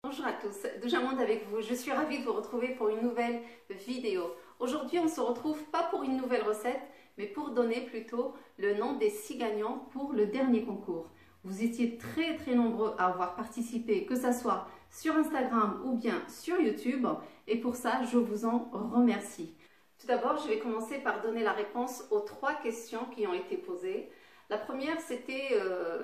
Bonjour à tous, Douja Monde avec vous. Je suis ravie de vous retrouver pour une nouvelle vidéo. Aujourd'hui, on se retrouve pas pour une nouvelle recette, mais pour donner plutôt le nom des 6 gagnants pour le dernier concours. Vous étiez très nombreux à avoir participé, que ce soit sur Instagram ou bien sur YouTube, et pour ça, je vous en remercie. Tout d'abord, je vais commencer par donner la réponse aux 3 questions qui ont été posées. La première, c'était,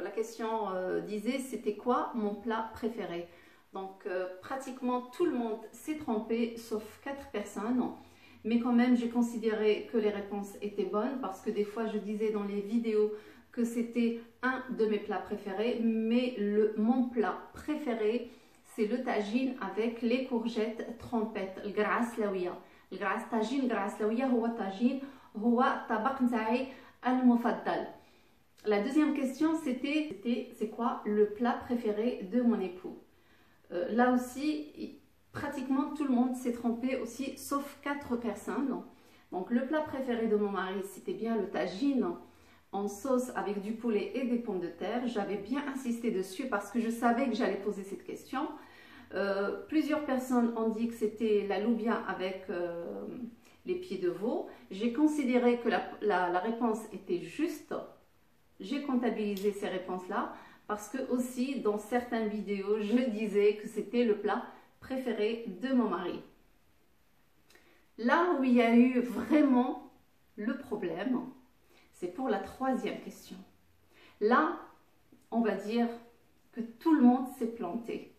la question disait, c'était quoi mon plat préféré? Donc, pratiquement tout le monde s'est trompé, sauf 4 personnes. Mais quand même, j'ai considéré que les réponses étaient bonnes parce que des fois, je disais dans les vidéos que c'était un de mes plats préférés. Mais mon plat préféré, c'est le tagine avec les courgettes trompettes, le gras laouia. Le gras tagine, gras laouia, هو tagine, هو الطبق نتاعي المفضل. La deuxième question, c'était c'est quoi le plat préféré de mon époux? Là aussi, pratiquement tout le monde s'est trompé aussi, sauf 4 personnes. Donc, le plat préféré de mon mari, c'était bien le tagine en sauce avec du poulet et des pommes de terre. J'avais bien insisté dessus parce que je savais que j'allais poser cette question. Plusieurs personnes ont dit que c'était la loubia avec les pieds de veau. J'ai considéré que la réponse était juste. J'ai comptabilisé ces réponses-là. Parce que aussi, dans certaines vidéos, je disais que c'était le plat préféré de mon mari. Là où il y a eu vraiment le problème, c'est pour la 3e question. Là, on va dire que tout le monde s'est planté.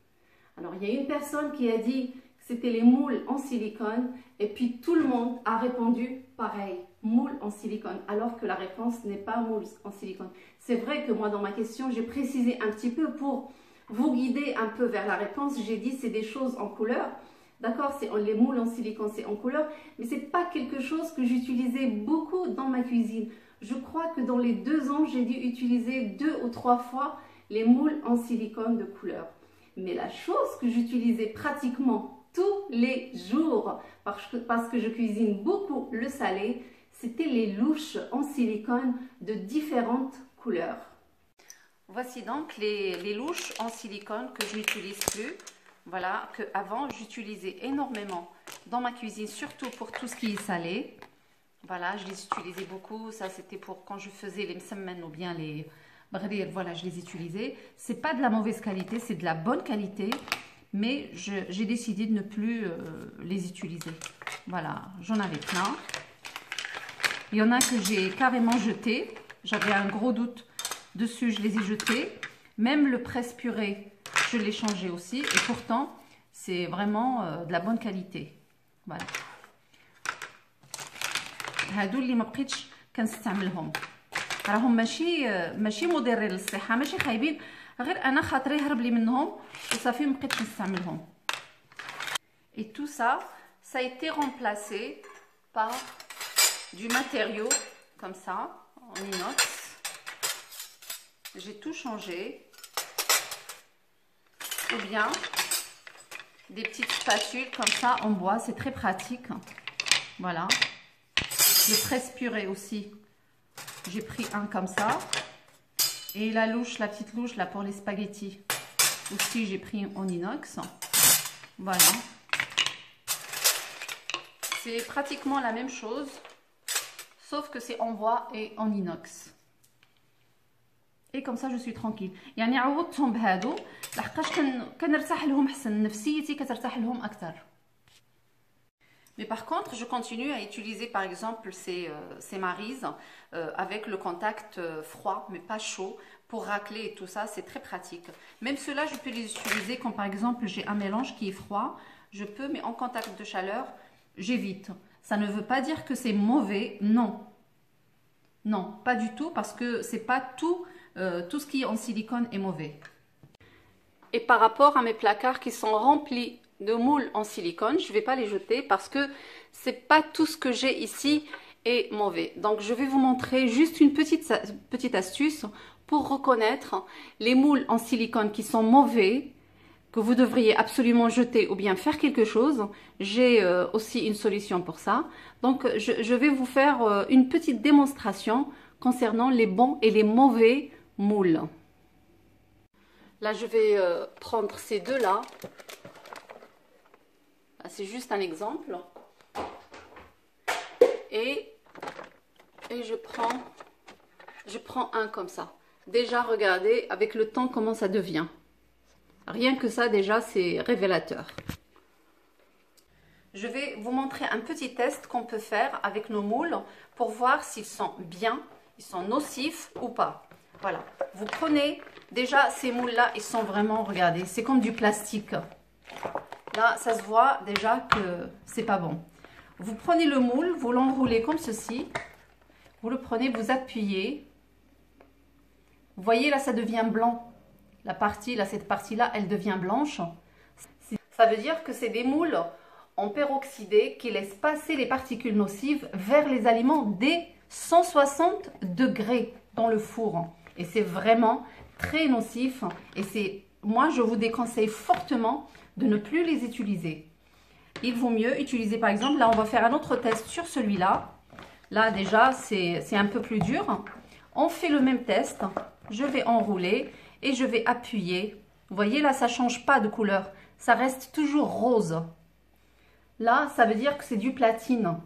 Alors, il y a une personne qui a dit que c'était les moules en silicone et puis tout le monde a répondu pareil, moule en silicone, alors que la réponse n'est pas moule en silicone. C'est vrai que moi, dans ma question, j'ai précisé un petit peu pour vous guider un peu vers la réponse. J'ai dit c'est des choses en couleur. D'accord, les moules en silicone, c'est en couleur, mais ce n'est pas quelque chose que j'utilisais beaucoup dans ma cuisine. Je crois que dans les 2 ans, j'ai dû utiliser 2 ou 3 fois les moules en silicone de couleur. Mais la chose que j'utilisais pratiquement tous les jours, parce que je cuisine beaucoup le salé, c'était les louches en silicone de différentes couleurs. Voici donc les louches en silicone que je n'utilise plus. Voilà, que avant j'utilisais énormément dans ma cuisine, surtout pour tout ce qui est salé. Voilà, je les utilisais beaucoup. Ça, c'était pour quand je faisais les msemmen ou bien les bghrir. Voilà, je les utilisais. C'est pas de la mauvaise qualité, c'est de la bonne qualité. Mais j'ai décidé de ne plus les utiliser. Voilà, j'en avais plein. Il y en a que j'ai carrément jeté. J'avais un gros doute dessus, je les ai jetés. Même le presse-purée, je l'ai changé aussi. Et pourtant, c'est vraiment de la bonne qualité. Voilà. هادو اللي ما بقيتش كنستعملهم. راهم ماشي مضرين للصحة، ماشي خايبين، غير انا خاطري هرب لي منهم وصافي ما بقيتش نستعملهم. Et tout ça, ça a été remplacé par du matériau comme ça, en inox. J'ai tout changé. Ou bien des petites spatules comme ça en bois, c'est très pratique. Voilà. Le presse-purée aussi, j'ai pris un comme ça. Et la louche, la petite louche là pour les spaghettis, aussi j'ai pris en inox. Voilà. C'est pratiquement la même chose, sauf que c'est en bois et en inox. Et comme ça je suis tranquille. يعني عوضتهم بهادو لحقاش كنرتاح لهم احسن، نفسيتي كترتاح لهم اكثر. Mais par contre, je continue à utiliser par exemple ces marises avec le contact froid, mais pas chaud, pour racler et tout ça, c'est très pratique. Même ceux-là, je peux les utiliser quand par exemple j'ai un mélange qui est froid, je peux, mais en contact de chaleur, j'évite. Ça ne veut pas dire que c'est mauvais, non. Non, pas du tout, parce que c'est pas tout ce qui est en silicone est mauvais. Et par rapport à mes placards qui sont remplis de moules en silicone, je ne vais pas les jeter parce que c'est pas tout ce que j'ai ici est mauvais. Donc je vais vous montrer juste une petite astuce pour reconnaître les moules en silicone qui sont mauvais, que vous devriez absolument jeter ou bien faire quelque chose. J'ai aussi une solution pour ça. Donc je vais vous faire une petite démonstration concernant les bons et les mauvais moules. Là je vais prendre ces deux là c'est juste un exemple. Et je prends un comme ça. Déjà, regardez avec le temps comment ça devient. Rien que ça, déjà, c'est révélateur. Je vais vous montrer un petit test qu'on peut faire avec nos moules pour voir s'ils sont bien, ils sont nocifs ou pas. Voilà. Vous prenez, déjà, ces moules-là, ils sont vraiment, regardez, c'est comme du plastique. Là, ça se voit déjà que c'est pas bon. Vous prenez le moule, vous l'enroulez comme ceci. Vous le prenez, vous appuyez. Vous voyez, là, ça devient blanc. La partie, là, cette partie-là, elle devient blanche. Ça veut dire que c'est des moules en peroxydé qui laissent passer les particules nocives vers les aliments dès 160 degrés dans le four. Et c'est vraiment très nocif. Et moi, je vous déconseille fortement de ne plus les utiliser. Il vaut mieux utiliser, par exemple, là, on va faire un autre test sur celui-là. Là, déjà, c'est un peu plus dur. On fait le même test. Je vais enrouler et je vais appuyer. Vous voyez, là, ça ne change pas de couleur. Ça reste toujours rose. Là, ça veut dire que c'est du platine.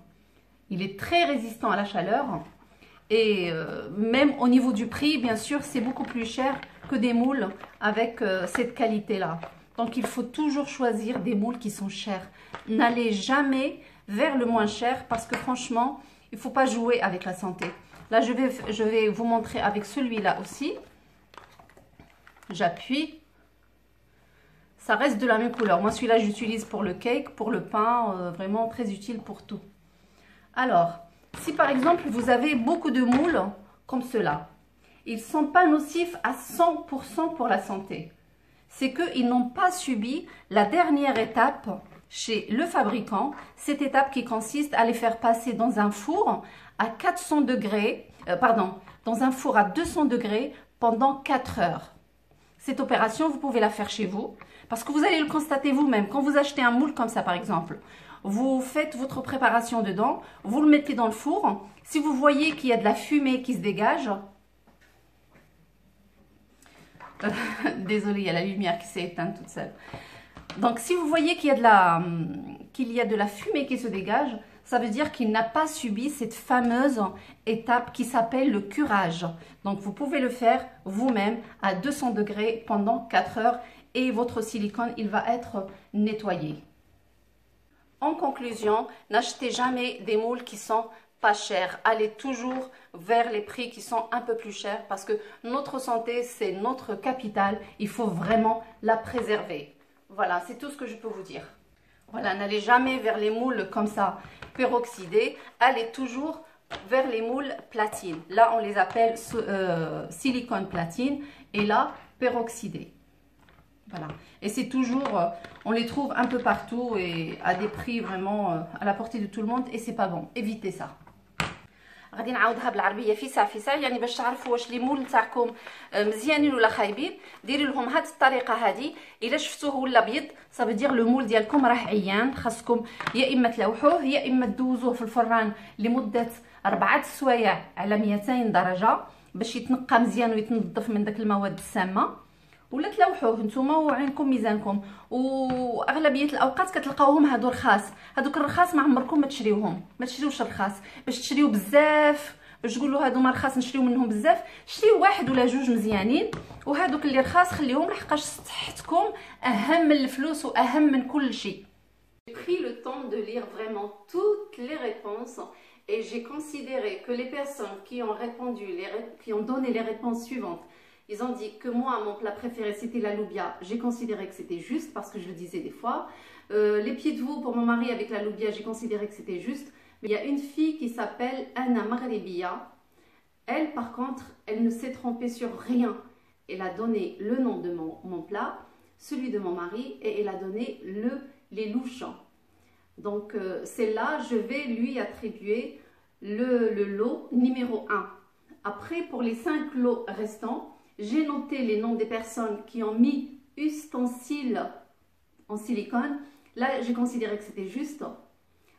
Il est très résistant à la chaleur. Et même au niveau du prix, bien sûr, c'est beaucoup plus cher que des moules avec cette qualité-là. Donc, il faut toujours choisir des moules qui sont chers. N'allez jamais vers le moins cher parce que franchement, il ne faut pas jouer avec la santé. Là, je vais vous montrer avec celui-là aussi. J'appuie. Ça reste de la même couleur. Moi, celui-là, j'utilise pour le cake, pour le pain, vraiment très utile pour tout. Alors, si par exemple, vous avez beaucoup de moules comme ceux-là, ils ne sont pas nocifs à 100% pour la santé. C'est qu'ils n'ont pas subi la dernière étape chez le fabricant, cette étape qui consiste à les faire passer dans un four à 400 degrés, dans un four à 200 degrés pendant 4 heures. Cette opération, vous pouvez la faire chez vous parce que vous allez le constater vous-même. Quand vous achetez un moule comme ça, par exemple, vous faites votre préparation dedans, vous le mettez dans le four. Si vous voyez qu'il y a de la fumée qui se dégage, désolée, il y a la lumière qui s'est éteinte toute seule. Donc, si vous voyez qu'il y a de la fumée qui se dégage, ça veut dire qu'il n'a pas subi cette fameuse étape qui s'appelle le curage. Donc, vous pouvez le faire vous-même à 200 degrés pendant 4 heures et votre silicone, il va être nettoyé. En conclusion, n'achetez jamais des moules qui sont pas chers. Allez toujours vers les prix qui sont un peu plus chers parce que notre santé, c'est notre capital. Il faut vraiment la préserver. Voilà, c'est tout ce que je peux vous dire. Voilà, n'allez jamais vers les moules comme ça, peroxydés. Allez toujours vers les moules platine. Là, on les appelle silicone platine et là, peroxydés. Voilà. Et c'est toujours, on les trouve un peu partout et à des prix vraiment à la portée de tout le monde et c'est pas bon. Évitez ça. غادي نعاودها بالعربيه في ساعه يعني باش تعرفوا واش لي مول نتاعكم مزيانين ولا خايبين. ديري لهم هاد الطريقه هذه. الا شفتوه ولا ابيض صافي لو مول ديالكم راه عيان. خاصكم يا اما تلوحوه يا اما تدوزوه في الفران لمده 4 سوايع على 200 درجه باش يتنقى مزيان ويتنظف من داك المواد السامه، ولا تلوحوه نتوما وعينكم ميزانكم. واغلبيه الاوقات كتلقاوهم هادو رخاص. هادوك الرخاص ما عمركم ما تشريوهم، ما تشريوش رخاص. باش تشريو بزاف، باش تقولوا هادو ما رخاص نشريو منهم بزاف، شريو واحد ولا جوج مزيانين. وهادوك اللي رخاص خليهم لحقاش صحتكم اهم من الفلوس واهم من كل شيء. J'ai pris le temps de lire vraiment toutes les réponses et j'ai considéré que les personnes qui ont répondu, qui ont donné les réponses suivantes, ils ont dit que moi, mon plat préféré, c'était la loubia. J'ai considéré que c'était juste parce que je le disais des fois. Les pieds de veau pour mon mari avec la loubia, j'ai considéré que c'était juste. Mais il y a une fille qui s'appelle Anna Maghrebia. Elle, par contre, elle ne s'est trompée sur rien. Elle a donné le nom de mon plat, celui de mon mari, et elle a donné les louchons. Donc, celle-là, je vais lui attribuer le lot numéro 1. Après, pour les 5 lots restants, j'ai noté les noms des personnes qui ont mis ustensiles en silicone. Là, j'ai considéré que c'était juste.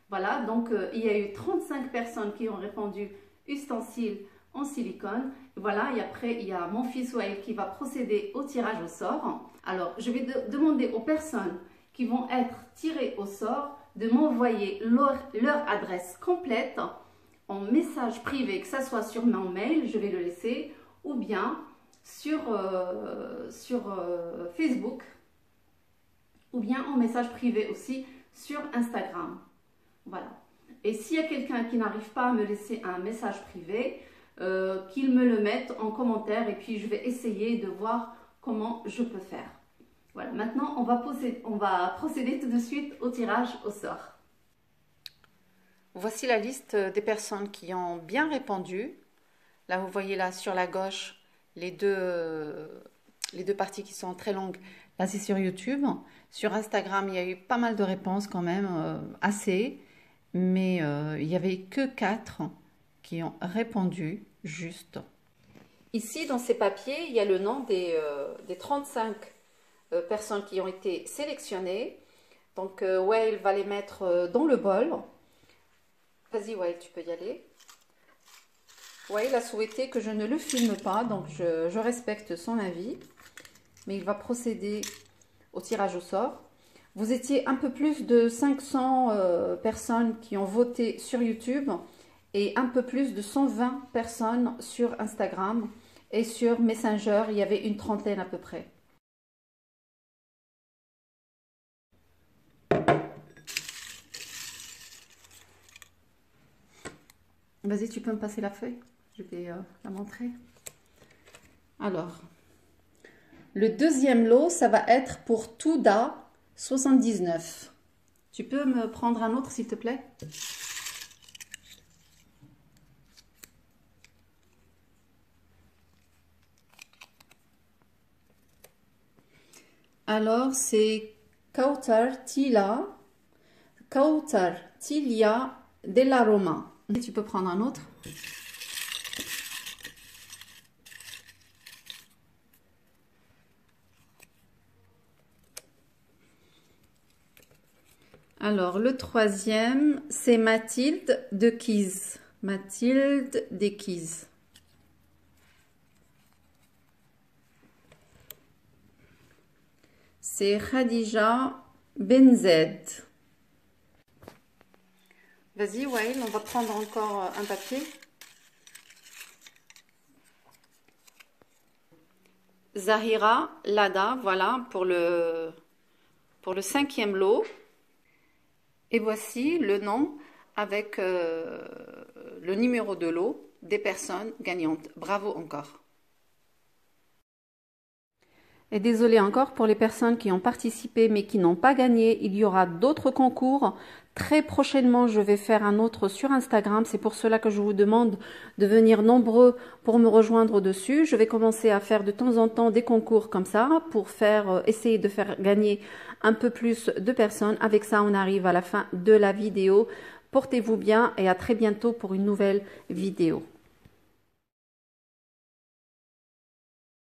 Voilà, donc il y a eu 35 personnes qui ont répondu ustensiles en silicone. Voilà, et après, il y a mon fils Wael qui va procéder au tirage au sort. Alors, je vais demander aux personnes qui vont être tirés au sort de m'envoyer leur adresse complète en message privé, que ce soit sur mon mail, je vais le laisser, ou bien sur Facebook, ou bien en message privé aussi sur Instagram. Voilà. Et s'il y a quelqu'un qui n'arrive pas à me laisser un message privé, qu'il me le mette en commentaire et puis je vais essayer de voir comment je peux faire. Voilà, maintenant on va procéder tout de suite au tirage au sort. Voici la liste des personnes qui ont bien répondu. Là, vous voyez là sur la gauche les deux parties qui sont très longues. Là, c'est sur YouTube. Sur Instagram, il y a eu pas mal de réponses quand même, assez. Mais il n'y avait que 4 qui ont répondu juste. Ici, dans ces papiers, il y a le nom des 35 personnes qui ont été sélectionnées. Donc, Wael va les mettre dans le bol. Vas-y, Wael, tu peux y aller. Wael a souhaité que je ne le filme pas, donc je respecte son avis. Mais il va procéder au tirage au sort. Vous étiez un peu plus de 500 personnes qui ont voté sur YouTube et un peu plus de 120 personnes sur Instagram. Et sur Messenger, il y avait une trentaine à peu près. Vas-y, tu peux me passer la feuille? Je vais la montrer. Alors, le deuxième lot, ça va être pour Touda 79. Tu peux me prendre un autre, s'il te plaît? Alors, c'est Kautar Tilia della Roma. Et tu peux prendre un autre? Alors, le troisième, c'est Mathilde de Kise. Mathilde de Kise. C'est Khadija Benzed. Vas-y, Wael, on va prendre encore un papier. Zahira Lada, voilà, pour le 5e lot. Et voici le nom avec le numéro de lot des personnes gagnantes. Bravo encore. Et désolé encore pour les personnes qui ont participé mais qui n'ont pas gagné. Il y aura d'autres concours. Très prochainement, je vais faire un autre sur Instagram. C'est pour cela que je vous demande de venir nombreux pour me rejoindre dessus. Je vais commencer à faire de temps en temps des concours comme ça pour essayer de faire gagner un peu plus de personnes. Avec ça, on arrive à la fin de la vidéo. Portez-vous bien et à très bientôt pour une nouvelle vidéo.